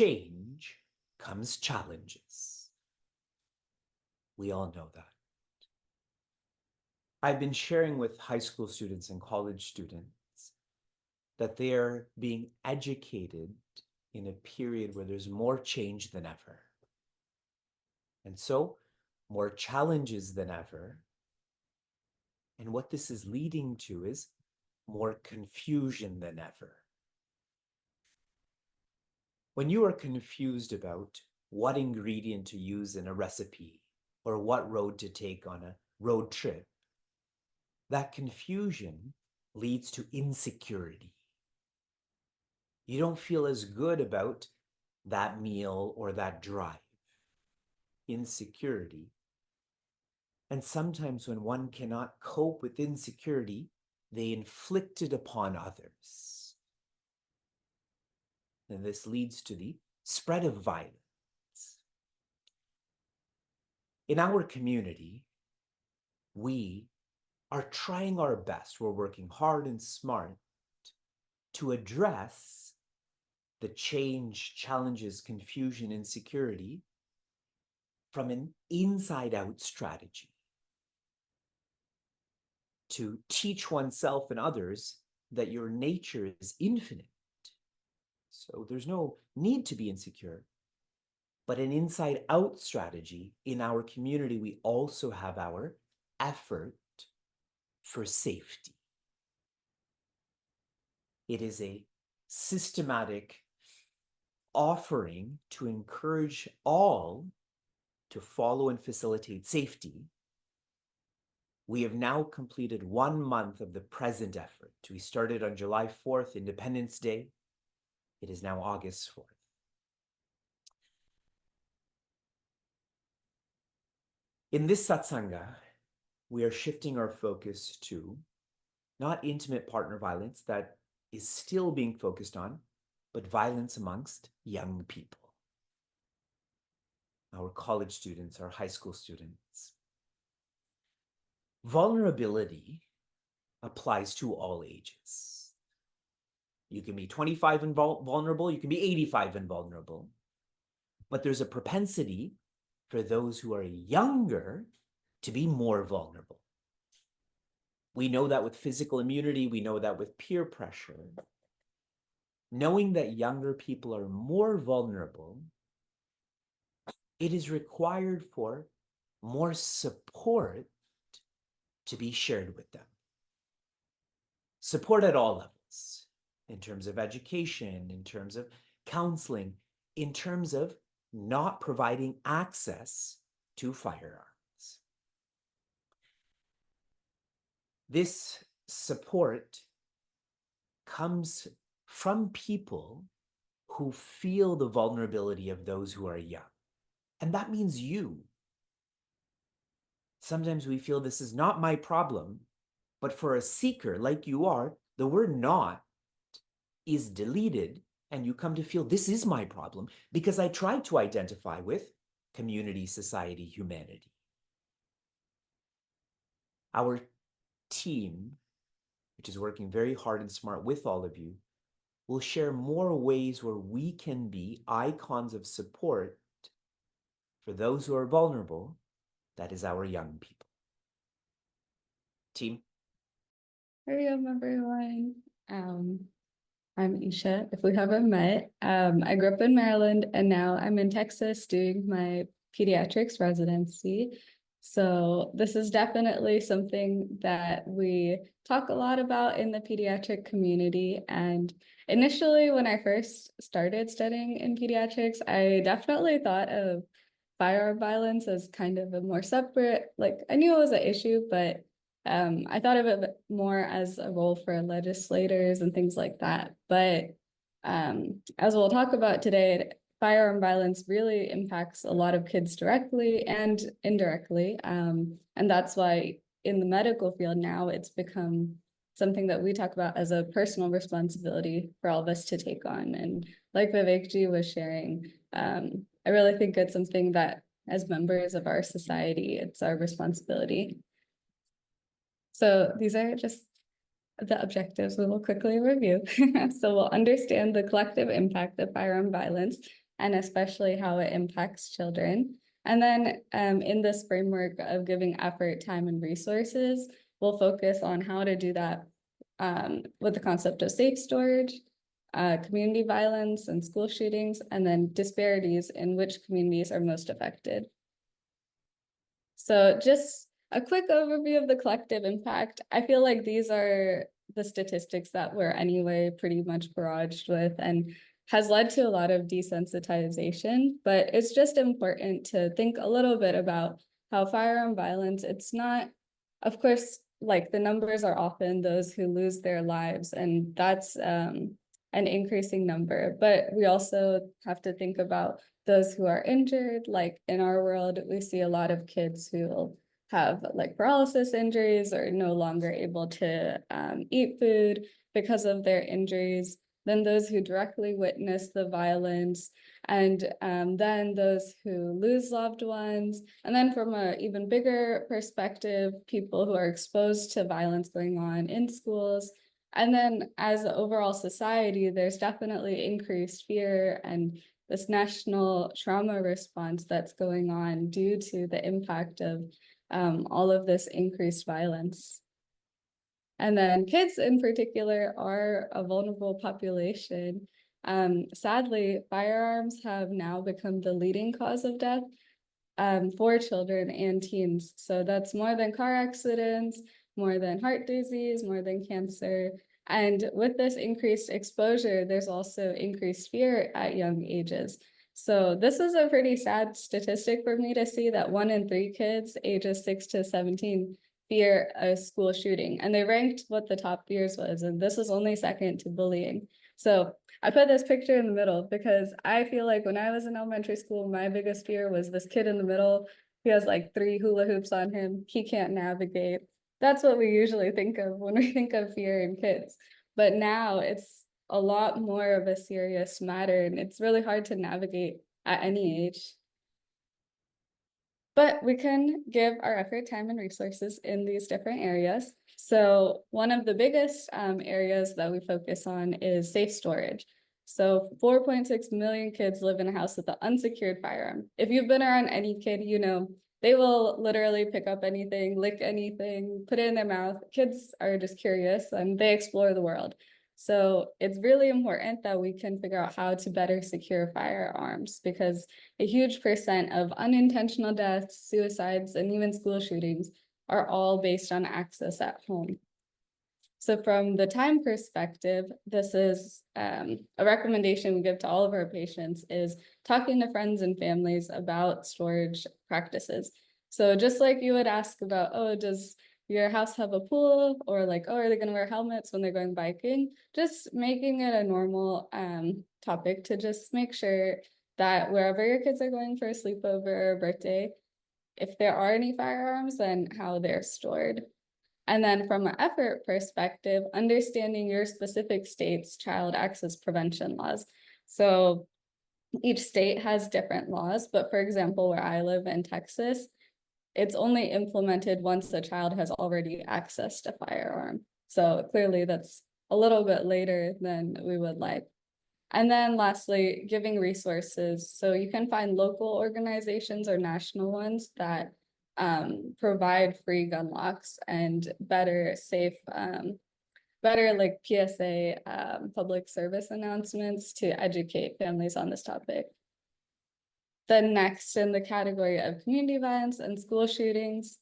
change comes challenges. We all know that. I've been sharing with high school students and college students that they're being educated in a period where there's more change than ever. And so, more challenges than ever. And what this is leading to is more confusion than ever. When you are confused about what ingredient to use in a recipe or what road to take on a road trip, that confusion leads to insecurity. You don't feel as good about that meal or that drive. Insecurity. And sometimes when one cannot cope with insecurity, they inflict it upon others. And this leads to the spread of violence. In our community, we are trying our best. We're working hard and smart to address the change, challenges, confusion, insecurity from an inside-out strategy to teach oneself and others that your nature is infinite. So there's no need to be insecure, but an inside-out strategy. In our community, we also have our effort for safety. It is a systematic offering to encourage all to follow and facilitate safety. We have now completed 1 month of the present effort. We started on July 4th, Independence Day. It is now August 4th. In this satsanga, we are shifting our focus to not intimate partner violence that is still being focused on, but violence amongst young people. Our college students, our high school students. Vulnerability applies to all ages. You can be 25 and vulnerable, you can be 85 and vulnerable, but there's a propensity for those who are younger to be more vulnerable. We know that with physical immunity, we know that with peer pressure. Knowing that younger people are more vulnerable, it is required for more support to be shared with them. Support at all levels, in terms of education, in terms of counseling, in terms of not providing access to firearms. This support comes from people who feel the vulnerability of those who are young. And that means you. Sometimes we feel this is not my problem, but for a seeker like you are, the word not is deleted, and you come to feel this is my problem because I tried to identify with community, society, humanity. Our team, which is working very hard and smart with all of you, will share more ways where we can be icons of support for those who are vulnerable. That is our young people. Team. Hello, everyone. I'm Isha, if we haven't met. I grew up in Maryland and now I'm in Texas doing my pediatrics residency. So this is definitely something that we talk a lot about in the pediatric community. And initially, when I first started studying in pediatrics, I definitely thought of firearm violence as kind of a more separate, like I knew it was an issue, but I thought of it more as a role for legislators and things like that. But as we'll talk about today, firearm violence really impacts a lot of kids directly and indirectly. And that's why in the medical field now, it's become something that we talk about as a personal responsibility for all of us to take on. And like Vivekji was sharing, I really think it's something that as members of our society, it's our responsibility. So these are just the objectives we will quickly review. So we'll understand the collective impact of firearm violence and especially how it impacts children. And then in this framework of giving effort, time, and resources, we'll focus on how to do that with the concept of safe storage, community violence and school shootings, and then disparities in which communities are most affected. So just a quick overview of the collective impact. I feel like these are the statistics that we're anyway pretty much barraged with and has led to a lot of desensitization, but it's just important to think a little bit about how firearm violence, it's not, of course, like the numbers are often those who lose their lives, and that's an increasing number, but we also have to think about those who are injured. Like in our world, we see a lot of kids who have like paralysis injuries or no longer able to eat food because of their injuries. Then those who directly witness the violence, and then those who lose loved ones. And then from an even bigger perspective, people who are exposed to violence going on in schools. And then as an overall society, there's definitely increased fear and this national trauma response that's going on due to the impact of all of this increased violence. And then kids in particular are a vulnerable population. Sadly, firearms have now become the leading cause of death for children and teens. So that's more than car accidents, more than heart disease, more than cancer. And with this increased exposure, there's also increased fear at young ages. So this is a pretty sad statistic for me to see that 1 in 3 kids ages 6 to 17 fear a school shooting. And they ranked what the top fears was, and this is only second to bullying. So I put this picture in the middle because I feel like when I was in elementary school, my biggest fear was this kid in the middle. He has like 3 hula hoops on him. He can't navigate. That's what we usually think of when we think of fear in kids. But now it's a lot more of a serious matter, and it's really hard to navigate at any age. But we can give our effort, time, and resources in these different areas. So one of the biggest areas that we focus on is safe storage. So 4.6 million kids live in a house with an unsecured firearm. If you've been around any kid, you know, they will literally pick up anything, lick anything, put it in their mouth. Kids are just curious and they explore the world. So it's really important that we can figure out how to better secure firearms, because a huge percent of unintentional deaths, suicides, and even school shootings are all based on access at home. So from the time perspective, this is a recommendation we give to all of our patients is talking to friends and families about storage practices. So just like you would ask about, oh, does your house have a pool? Or like, oh, are they gonna wear helmets when they're going biking? Just making it a normal topic to just make sure that wherever your kids are going for a sleepover or a birthday, if there are any firearms, then how they're stored. And then from an effort perspective, understanding your specific state's child access prevention laws. So each state has different laws, but for example, where I live in Texas, it's only implemented once the child has already accessed a firearm. So clearly that's a little bit later than we would like. And then lastly, giving resources. So you can find local organizations or national ones that provide free gun locks and better safe, better like PSA public service announcements to educate families on this topic. Then next in the category of community violence and school shootings,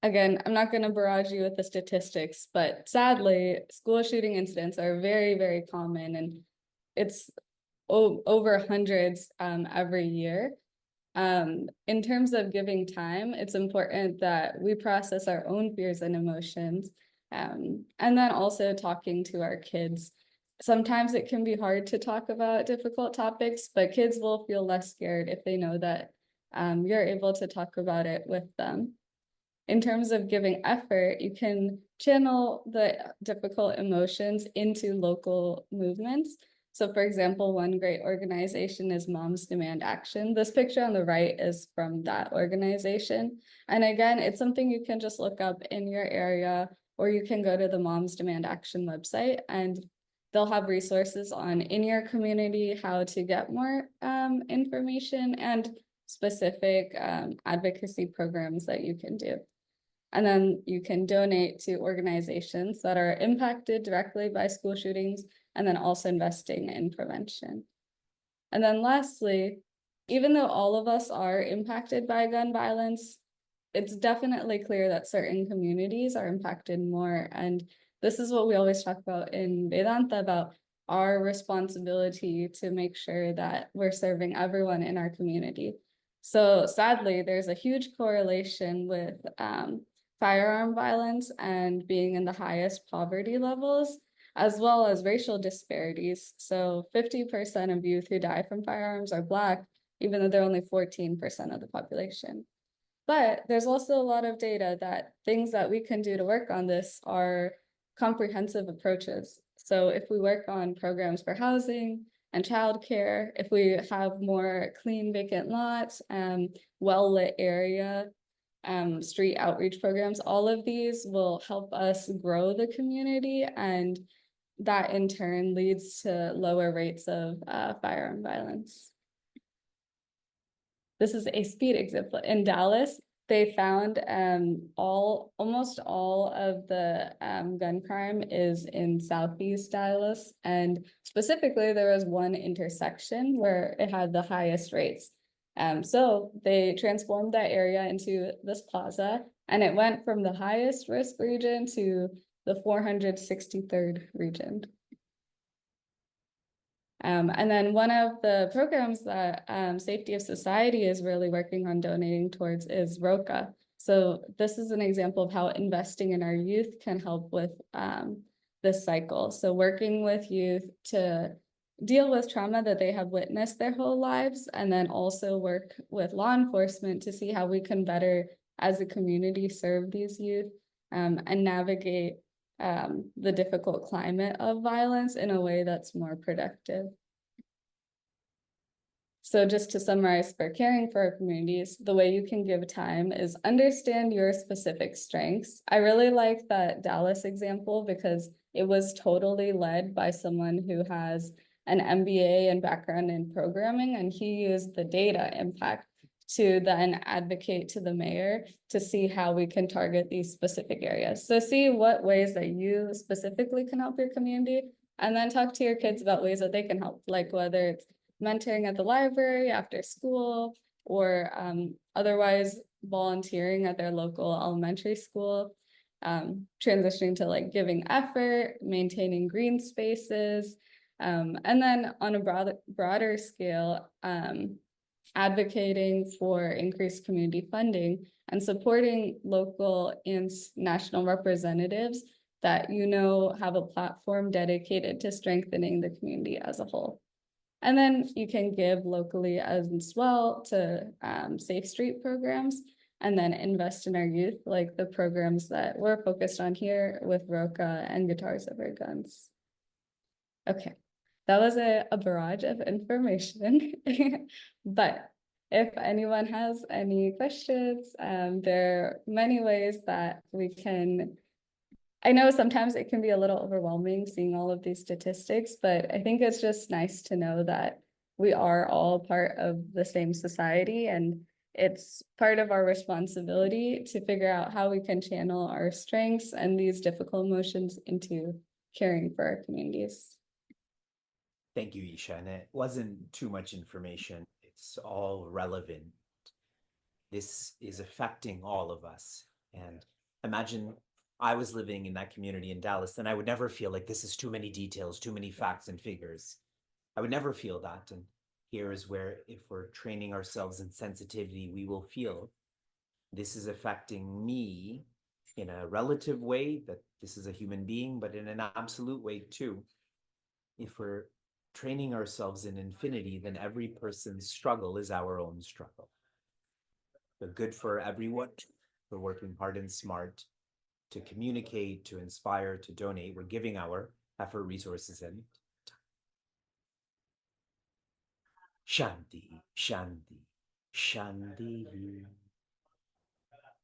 again, I'm not going to barrage you with the statistics, but sadly, school shooting incidents are very, very common, and it's over hundreds every year. In terms of giving time, it's important that we process our own fears and emotions, and then also talking to our kids. Sometimes it can be hard to talk about difficult topics, but kids will feel less scared if they know that you're able to talk about it with them. In terms of giving effort, you can channel the difficult emotions into local movements. So for example, one great organization is Moms Demand Action. This picture on the right is from that organization. And again, it's something you can just look up in your area, or you can go to the Moms Demand Action website, and they'll have resources on in your community how to get more information and specific advocacy programs that you can do. And then you can donate to organizations that are impacted directly by school shootings, and then also investing in prevention. And then lastly, even though all of us are impacted by gun violence, it's definitely clear that certain communities are impacted more. And this is what we always talk about in Vedanta, about our responsibility to make sure that we're serving everyone in our community. So sadly, there's a huge correlation with firearm violence and being in the highest poverty levels, as well as racial disparities. So 50% of youth who die from firearms are Black, even though they're only 14% of the population. But there's also a lot of data that things that we can do to work on this are comprehensive approaches. So if we work on programs for housing and childcare, if we have more clean vacant lots, well-lit area, street outreach programs, all of these will help us grow the community, and that in turn leads to lower rates of firearm violence. This is a speed example. In Dallas, they found almost all of the gun crime is in Southeast Dallas. And specifically, there was one intersection where it had the highest rates. So they transformed that area into this plaza, and it went from the highest risk region to the 463rd region. And then one of the programs that Safety of Society is really working on donating towards is ROCA. So this is an example of how investing in our youth can help with this cycle. So working with youth to deal with trauma that they have witnessed their whole lives, and then also work with law enforcement to see how we can better, as a community, serve these youth and navigate the difficult climate of violence in a way that's more productive. So just to summarize, for caring for our communities, the way you can give time is understand your specific strengths. I really like that Dallas example because it was totally led by someone who has an MBA and background in programming, and he used the data impact to then advocate to the mayor to see how we can target these specific areas. So see what ways that you specifically can help your community, and then talk to your kids about ways that they can help, like whether it's mentoring at the library after school, or otherwise volunteering at their local elementary school, transitioning to like giving effort, maintaining green spaces, and then on a broader scale, advocating for increased community funding and supporting local and national representatives that have a platform dedicated to strengthening the community as a whole. And then you can give locally as well to safe street programs, and then invest in our youth, like the programs that we're focused on here with ROCA and Guitars Over Guns. Okay. That was a barrage of information, but if anyone has any questions, there are many ways that we can. I know sometimes it can be a little overwhelming seeing all of these statistics, but I think it's just nice to know that we are all part of the same society, and it's part of our responsibility to figure out how we can channel our strengths and these difficult emotions into caring for our communities. Thank you, Isha. And it wasn't too much information. It's all relevant. This is affecting all of us. And imagine I was living in that community in Dallas, and I would never feel like this is too many details, too many facts and figures. I would never feel that. And here is where, if we're training ourselves in sensitivity, we will feel this is affecting me in a relative way, that this is a human being, but in an absolute way too. If we're training ourselves in infinity, then every person's struggle is our own struggle. They're good for everyone. We're working hard and smart to communicate, to inspire, to donate. We're giving our effort, resources, and time. Shanti, Shanti, Shanti.